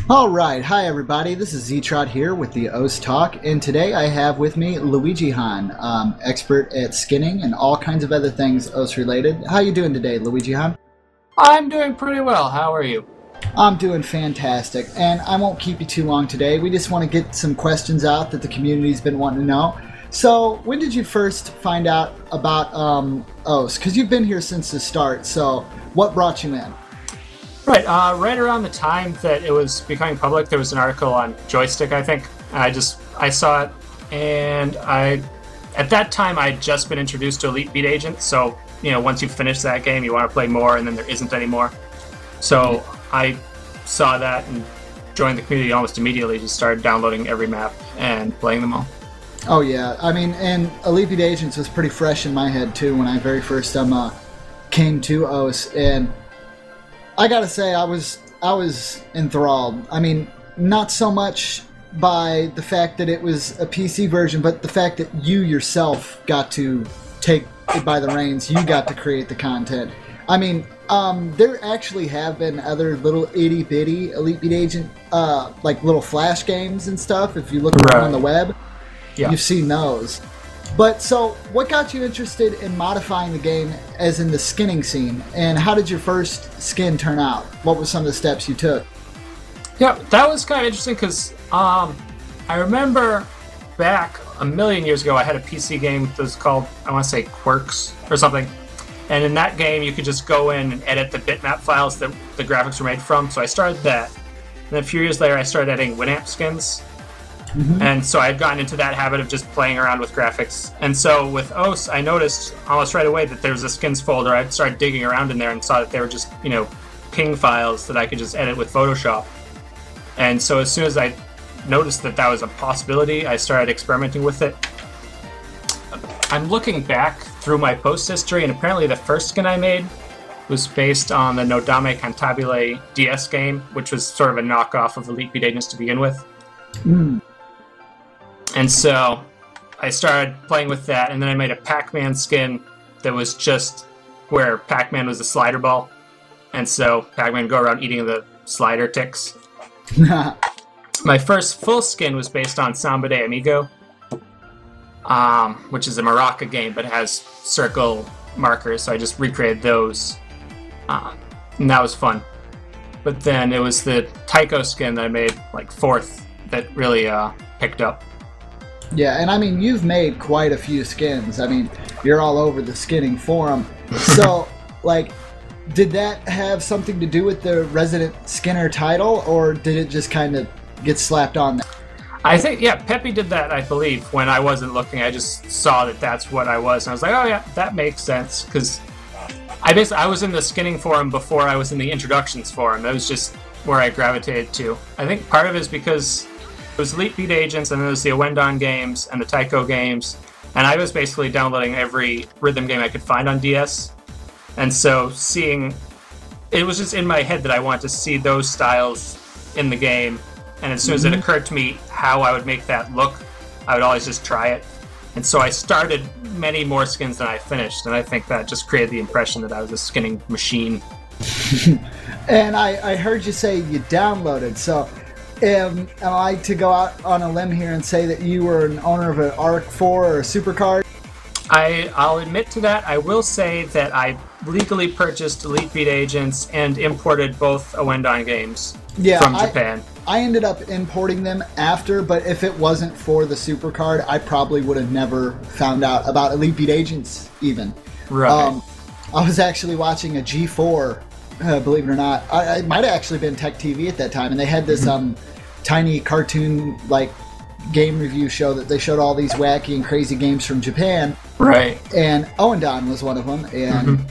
Alright, hi everybody, this is Ztrot here with the OS Talk, and today I have with me Luigihann, expert at skinning and all kinds of other things OS related. How you doing today, Luigihann? I'm doing pretty well. How are you? I'm doing fantastic, and I won't keep you too long today. We just want to get some questions out that the community's been wanting to know. So, when did you first find out about OS? Because you've been here since the start, so what brought you in? Right, right around the time that it was becoming public, there was an article on Joystick, I think. I saw it, and at that time, I'd just been introduced to Elite Beat Agent, so, once you finish that game, you want to play more, and then there isn't any more. So, I saw that and joined the community almost immediately, just started downloading every map and playing them all. Oh yeah, I mean, and Elite Beat Agents was pretty fresh in my head, too, when I very first came to OS, and I gotta say, I was enthralled. I mean, not so much by the fact that it was a PC version, but the fact that you yourself got to take it by the reins. You got to create the content. I mean, there actually have been other little itty-bitty Elite Beat Agent, like little flash games and stuff. If you look around on the web, you've seen those. But so, what got you interested in modifying the game as in the skinning scene? And how did your first skin turn out? What were some of the steps you took? Yeah, that was kind of interesting because I remember back a million years ago, I had a PC game that was called, I want to say Quirks or something. And in that game, you could just go in and edit the bitmap files that the graphics were made from. So I started that. And then a few years later, I started adding Winamp skins. And so I had gotten into that habit of just playing around with graphics. And so with OS, I noticed almost right away that there was a skins folder. I started digging around in there and saw that they were just, ping files that I could just edit with Photoshop. And so as soon as I noticed that that was a possibility, I started experimenting with it. I'm looking back through my post history, and apparently the first skin I made was based on the Nodame Cantabile DS game, which was sort of a knockoff of Elite Beat Agents to begin with. And so I started playing with that, and then I made a Pac-Man skin that was just where Pac-Man was a slider ball. And so Pac-Man would go around eating the slider ticks. My first full skin was based on Samba de Amigo, which is a Maraca game, but it has circle markers, so I just recreated those. And that was fun. But then it was the Taiko skin that I made, like, fourth, that really picked up. Yeah, and I mean, you've made quite a few skins. I mean, you're all over the skinning forum. So, like, did that have something to do with the Resident Skinner title, or did it just kind of get slapped on there? I think, yeah, Peppy did that, I believe, when I wasn't looking. I just saw that that's what I was, and I was like, oh yeah, that makes sense, because I was in the skinning forum before I was in the introductions forum. That was just where I gravitated to. I think part of it is because it was Elite Beat Agents, and then there was the Awendon games and the Taiko games, and I was basically downloading every rhythm game I could find on DS. And so it was just in my head that I wanted to see those styles in the game, and as soon as it occurred to me how I would make that look, I would always just try it. And so I started many more skins than I finished, and I think that just created the impression that I was a skinning machine. And I heard you say you downloaded, so am I to go out on a limb here and say that you were an owner of an ARC-4 or a Supercard? I'll admit to that. I will say that I legally purchased Elite Beat Agents and imported both Awendon games from Japan. I ended up importing them after, but if it wasn't for the Supercard, I probably would have never found out about Elite Beat Agents even. Right. I was actually watching a G4, believe it or not. It might have actually been Tech TV at that time, and they had this tiny cartoon like game review show that they showed all these wacky and crazy games from Japan. Right. And Awendon was one of them, and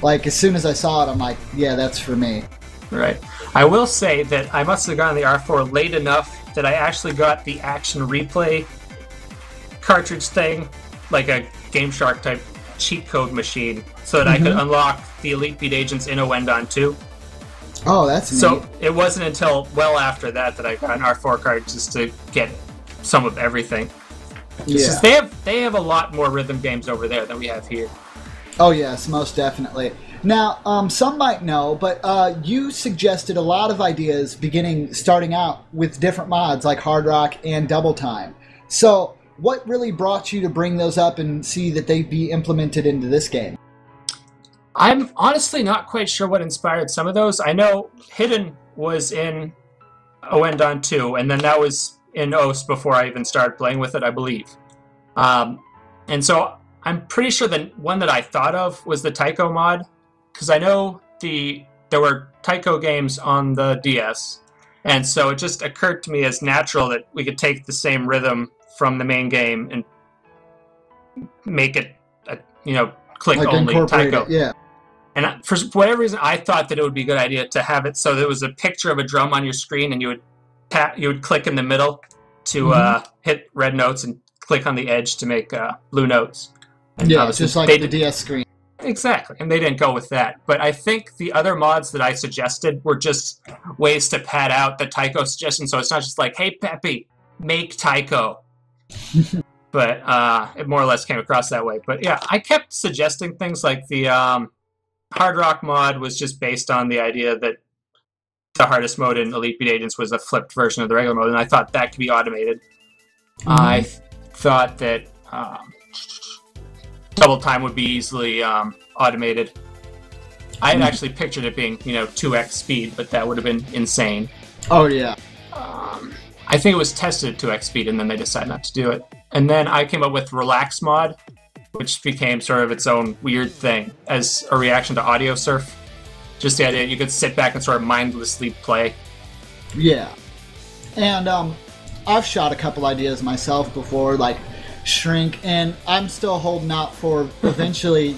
like as soon as I saw it, I'm like, yeah, that's for me. Right. I will say that I must have gotten the R4 late enough that I actually got the Action Replay cartridge thing, like a Game Shark type cheat code machine, so that I could unlock the Elite Beat Agents in Awendon too. Oh, that's neat. So it wasn't until well after that that I got an R4 card just to get some of everything. Yeah. They have a lot more rhythm games over there than we have here. Oh yes, most definitely. Now, some might know, but you suggested a lot of ideas starting out with different mods like Hard Rock and Double Time. So, what really brought you to bring those up and see that they be implemented into this game? I'm honestly not quite sure what inspired some of those. I know Hidden was in Oendon 2, and then that was in OS before I even started playing with it, I believe. And so I'm pretty sure the one that I thought of was the Taiko mod, because I know there were Taiko games on the DS, and so it just occurred to me as natural that we could take the same rhythm from the main game and make it, click like only Taiko. Yeah. And for whatever reason, I thought that it would be a good idea to have it so there was a picture of a drum on your screen, and you would click in the middle to hit red notes and click on the edge to make blue notes. And yeah, just like the DS screen. Exactly, and they didn't go with that. But I think the other mods that I suggested were just ways to pad out the Taiko suggestion, so it's not just like, hey, Peppy, make Taiko. But it more or less came across that way. But yeah, I kept suggesting things like the Hard Rock mod was just based on the idea that the hardest mode in Elite Beat Agents was a flipped version of the regular mode, and I thought that could be automated. I thought that Double Time would be easily automated. I had actually pictured it being, 2x speed, but that would have been insane. Oh, yeah. I think it was tested at 2x speed, and then they decided not to do it. And then I came up with Relax mod, which became sort of its own weird thing as a reaction to Audio Surf. Just the idea you could sit back and sort of mindlessly play. Yeah. And I've shot a couple ideas myself before, like Shrink, and I'm still holding out for eventually,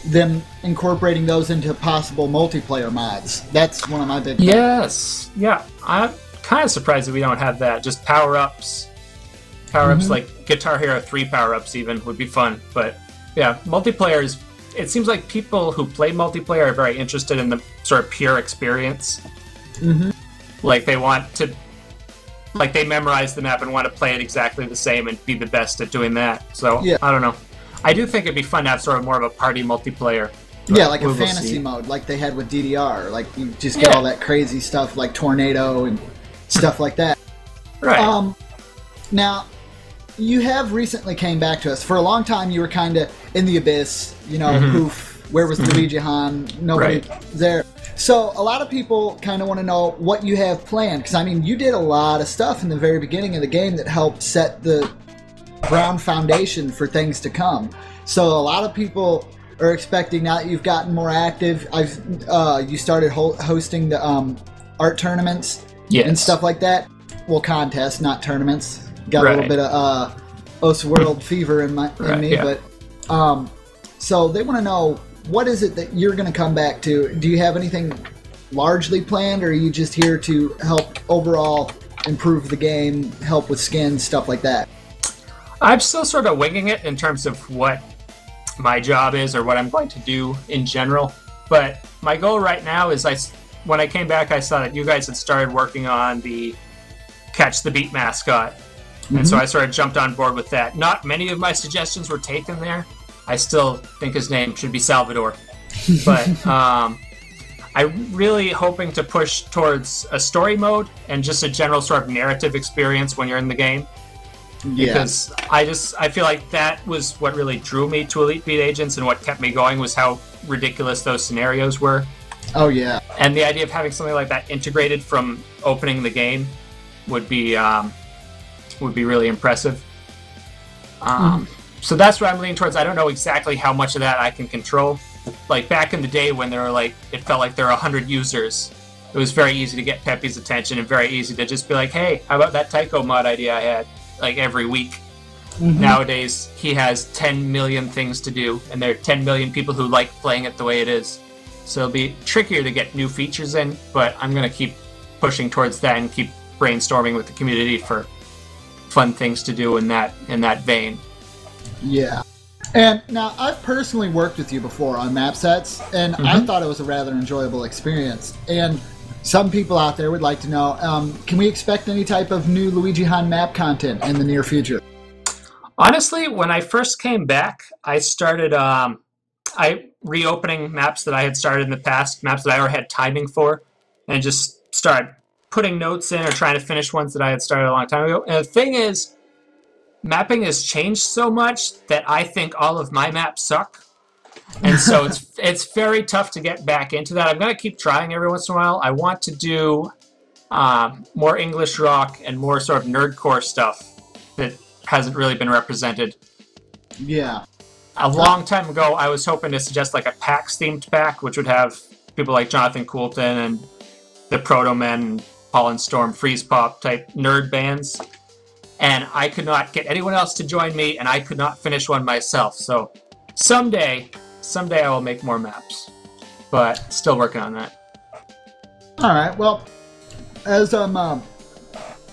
them incorporating those into possible multiplayer mods. That's one of my big things. Yes. Yeah. I'm kind of surprised that we don't have that. Just power-ups. Power-ups like Guitar Hero 3 power-ups even would be fun. But yeah, multiplayer is... It seems like people who play multiplayer are very interested in the sort of pure experience. Like they want to... Like they memorize the map and want to play it exactly the same and be the best at doing that. So, yeah. I don't know. I do think it'd be fun to have sort of more of a party multiplayer. Yeah, like a fantasy mode, like they had with DDR. Like you just get all that crazy stuff like Tornado and stuff like that. Right. Now, you have recently came back to us. For a long time, you were kind of in the abyss, poof, where was Luigihann? Nobody there. So a lot of people kind of want to know what you have planned, because, I mean, you did a lot of stuff in the very beginning of the game that helped set the ground foundation for things to come. So a lot of people are expecting, now that you've gotten more active, you started hosting the art tournaments and stuff like that. Well, contests, not tournaments. Got a little bit of OS World fever in me, but so they want to know, what is it that you're going to come back to? Do you have anything largely planned, or are you just here to help overall improve the game, help with skins, stuff like that? I'm still sort of winging it in terms of what my job is or what I'm going to do in general. But my goal right now is, when I came back, I saw that you guys had started working on the Catch the Beat mascot. And so I sort of jumped on board with that. Not many of my suggestions were taken there. I still think his name should be Salvador. But I'm really hoping to push towards a story mode and just a general sort of narrative experience when you're in the game. Yeah. Because I feel like that was what really drew me to Elite Beat Agents, and what kept me going was how ridiculous those scenarios were. Oh, yeah. And the idea of having something like that integrated from opening the game would be really impressive. So that's what I'm leaning towards. I don't know exactly how much of that I can control. Like back in the day when there were it felt like there were 100 users, it was very easy to get Peppy's attention and very easy to just be like, hey, how about that Taiko mod idea I had every week? Nowadays, he has 10 million things to do, and there are 10 million people who like playing it the way it is. So it'll be trickier to get new features in, but I'm going to keep pushing towards that and keep brainstorming with the community for fun things to do in that vein. Yeah. And now, I've personally worked with you before on map sets, and I thought it was a rather enjoyable experience. And some people out there would like to know, can we expect any type of new Luigihann map content in the near future? Honestly, when I first came back, I started... I reopening maps that I had started in the past, maps that I already had timing for, and just started putting notes in or trying to finish ones that I had started a long time ago. And the thing is, mapping has changed so much that I think all of my maps suck. And so it's very tough to get back into that. I'm going to keep trying every once in a while. I want to do more English rock and more sort of nerdcore stuff that hasn't really been represented. Yeah. A long time ago, I was hoping to suggest like a PAX-themed pack, which would have people like Jonathan Coulton and the Proto Men, Pollen Storm, Freeze Pop type nerd bands. And I could not get anyone else to join me, and I could not finish one myself. So someday I will make more maps, but still working on that. All right. Well, as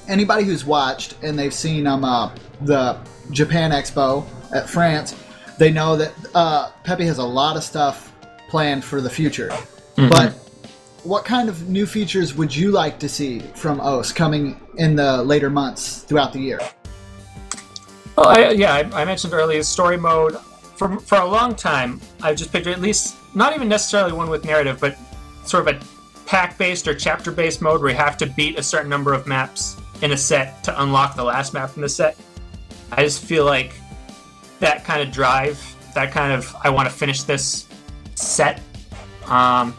anybody who's watched and they've seen the Japan Expo at France, they know that Peppy has a lot of stuff planned for the future. Mm-hmm. But what kind of new features would you like to see from OS coming in the later months throughout the year? Well, I mentioned earlier story mode. For a long time, I've just pictured at least, not even necessarily one with narrative, but sort of a pack-based or chapter-based mode where you have to beat a certain number of maps in a set to unlock the last map in the set. I just feel like that kind of drive, that kind of I want to finish this set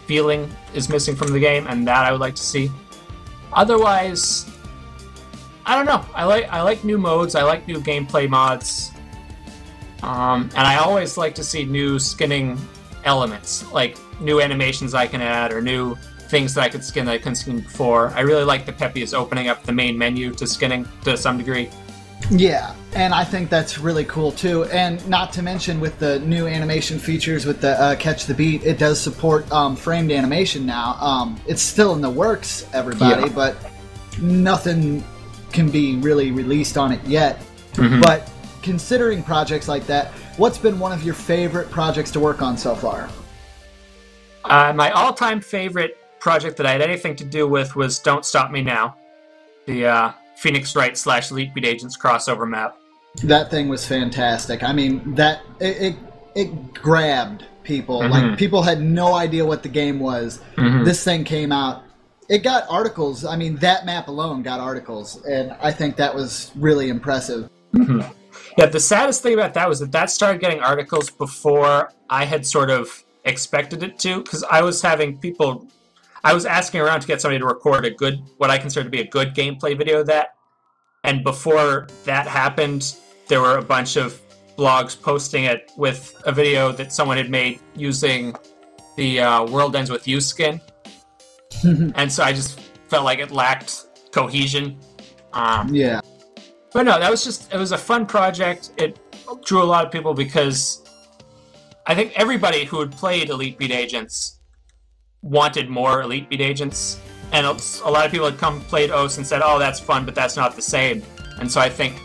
feeling is missing from the game, and that I would like to see. Otherwise, I don't know. I like new modes. I like new gameplay mods. And I always like to see new skinning elements, like new animations I can add or new things that I could skin that I couldn't skin before. I really like that Peppy is opening up the main menu to skinning to some degree. Yeah, and I think that's really cool too. And not to mention with the new animation features with the Catch the Beat, it does support framed animation now. It's still in the works, everybody, but nothing can be really released on it yet. Mm-hmm. But considering projects like that, what's been one of your favorite projects to work on so far? My all-time favorite project that I had anything to do with was Don't Stop Me Now, the Phoenix Wright / Elite Beat Agents crossover map. That thing was fantastic. I mean, that it grabbed people. Mm-hmm. Like, people had no idea what the game was. Mm-hmm. This thing came out. It got articles. I mean, that map alone got articles, and I think that was really impressive. Mm-hmm. Yeah, the saddest thing about that was that started getting articles before I had sort of expected it to, because I was asking around to get somebody to record a good, what I consider to be a good gameplay video of that, and before that happened, there were a bunch of blogs posting it with a video that someone had made using the World Ends With You skin, and so I just felt like it lacked cohesion. Yeah. But no, it was a fun project. It drew a lot of people because I think everybody who had played Elite Beat Agents wanted more Elite Beat Agents. And a lot of people had played OS and said, oh, that's fun, but that's not the same. And so I think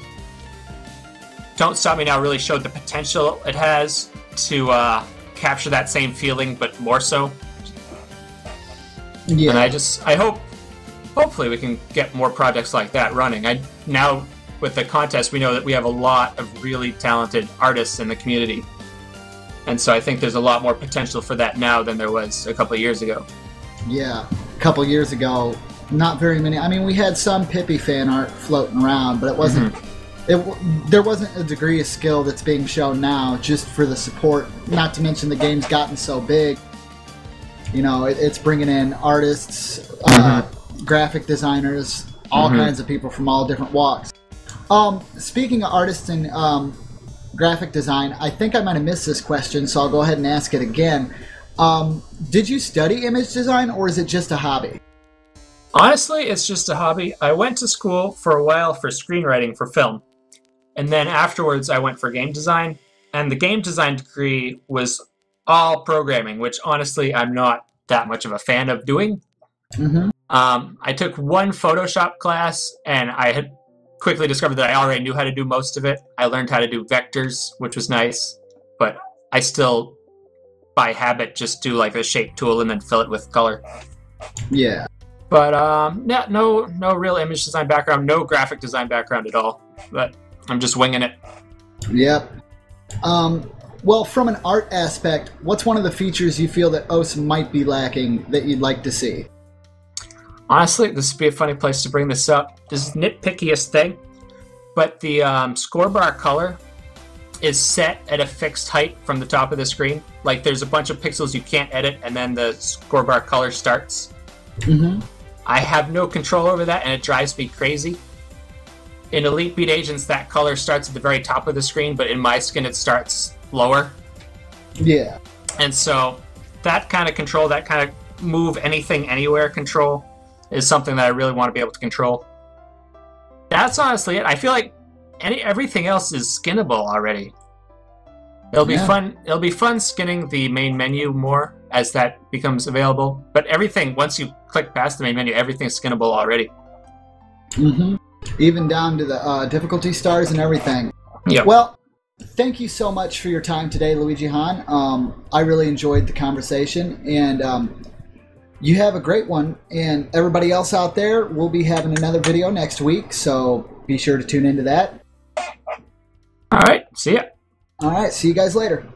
Don't Stop Me Now really showed the potential it has to capture that same feeling, but more so. Yeah. And I hope, hopefully we can get more projects like that running. Now, with the contest, we know that we have a lot of really talented artists in the community. And so I think there's a lot more potential for that now than there was a couple of years ago. Yeah, a couple of years ago, not very many. I mean, we had some Pppy fan art floating around, but it wasn't. Mm-hmm. There wasn't a degree of skill that's being shown now, just for the support. Not to mention the game's gotten so big. You know, it's bringing in artists, graphic designers, all kinds of people from all different walks. Speaking of artists and graphic design, I think I might have missed this question, so I'll go ahead and ask it again. Did you study image design, or is it just a hobby? Honestly, it's just a hobby. I went to school for a while for screenwriting for film, and then afterwards I went for game design, and the game design degree was all programming, which honestly I'm not that much of a fan of doing. Mm-hmm. I took one Photoshop class, and I had quickly discovered that I already knew how to do most of it. I learned how to do vectors, which was nice, but I still, by habit, just do like the shape tool and then fill it with color. Yeah. But yeah, no real image design background, no graphic design background at all. But I'm just winging it. Yep. Well, from an art aspect, what's one of the features you feel that OS might be lacking that you'd like to see? Honestly, this would be a funny place to bring this up. This is nitpickiest thing, but the score bar color is set at a fixed height from the top of the screen. Like there's a bunch of pixels you can't edit, and then the score bar color starts. Mm-hmm. I have no control over that, and it drives me crazy. In Elite Beat Agents, that color starts at the very top of the screen, but in my skin, it starts lower. Yeah. And so that kind of control, that kind of move anything anywhere control is something that I really want to be able to control. That's honestly it. I feel like everything else is skinnable already. It'll be fun. It'll be fun skinning the main menu more as that becomes available. But everything, once you click past the main menu, everything's skinnable already. Mm-hmm. Even down to the difficulty stars and everything. Yep. Well, thank you so much for your time today, Luigihann. I really enjoyed the conversation, and you have a great one. And everybody else out there, we'll be having another video next week, so be sure to tune into that. All right. See ya. All right. See you guys later.